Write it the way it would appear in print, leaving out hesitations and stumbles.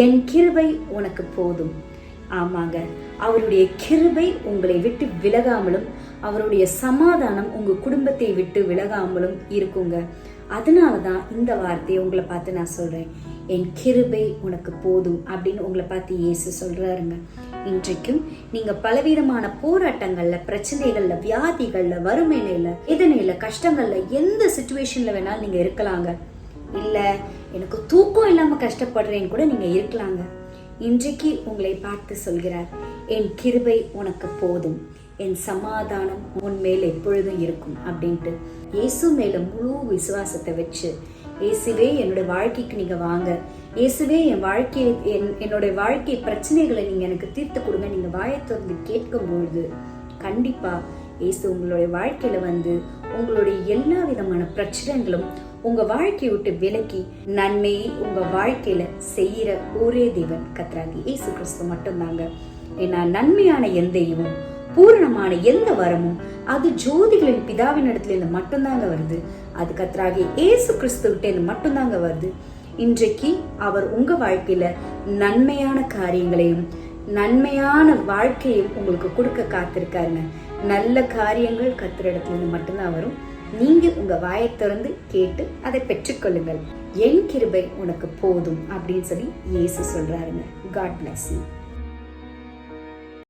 என் கிருபை உனக்கு போதும். ஆமாங்க, அவருடைய கிருபை உங்களை விட்டு விலகாமலும் அவருடைய சமாதானம் உங்க குடும்பத்தை விட்டு விலகாமலும் இருக்குங்க. அதனாலதான் இந்த வார்த்தையை உங்களை பார்த்து நான் சொல்றேன், என் கிருபை உனக்கு போதும் அப்படின்னு உங்களை பார்த்து இயேசு சொல்றாருங்க. இன்றைக்கும் நீங்க பலவிதமான போராட்டங்கள்ல, பிரச்சனைகள்ல, வியாதிகள்ல, வறுமையில, இதனையில, கஷ்டங்கள்ல, எந்த சிச்சுவேஷன்ல வேணாலும் நீங்க இருக்கலாங்க. இல்ல எனக்கு தூக்கம் இல்லாம கஷ்டப்படுறேன்னு கூட நீங்க இருக்கலாங்க. இன்றைக்கு உங்களை பார்த்து சொல்கிறார், என் கிருபை உனக்கு போதும், என் சமாதானம் உன் மேல் எப்பொழுதும் இருக்கும் அப்படின்ட்டு. இயேசு மேல முழு விசுவாசத்தை வச்சு, இயேசுவே என்னோட வாழ்க்கைக்கு நீங்க வாங்க, இயேசுவே என்னோட வாழ்க்கை பிரச்சனைகளை நீங்க எனக்கு தீர்த்து கொடுங்க, நீங்க வாயை திறந்து கேட்கும் பொழுது கண்டிப்பா இயேசு உங்களுடைய வாழ்க்கையில வந்து உங்களுடைய எல்லா விதமான பிரச்சனைகளும் உங்க வாழ்க்கையை விட்டு விலக்கி நன்மையை உங்க வாழ்க்கையில செய்யற ஒரே தேவன் கர்த்தராகி இயேசு கிறிஸ்து மட்டும்தாங்க. ஏன்னா நன்மையான எந்த ஈவும், பூரணமான எந்த வரமும் அது ஜோதிகளின் பிதாவின் இடத்துல இருந்து மட்டும்தாங்க வருது. அது கர்த்தராகி இயேசு கிறிஸ்து விட்டு இருந்து மட்டும்தாங்க வருது. இன்றைக்கு அவர் உங்க வாழ்க்கையில நன்மையான காரியங்களையும் நன்மையான வாழ்க்கையும் உங்களுக்கு கொடுக்க காத்திருக்காருங்க. நல்ல காரியங்கள் கர்த்தர் இடத்துல இருந்து மட்டும்தான் வரும். நீங்க உங்க வாயை திறந்து கேட்டு அதை பெற்றுக்கொள்ளுங்கள். என் கிருபை உனக்கு போதும் அப்படின்னு சொல்லி இயேசு சொல்றாருங்க. God bless you.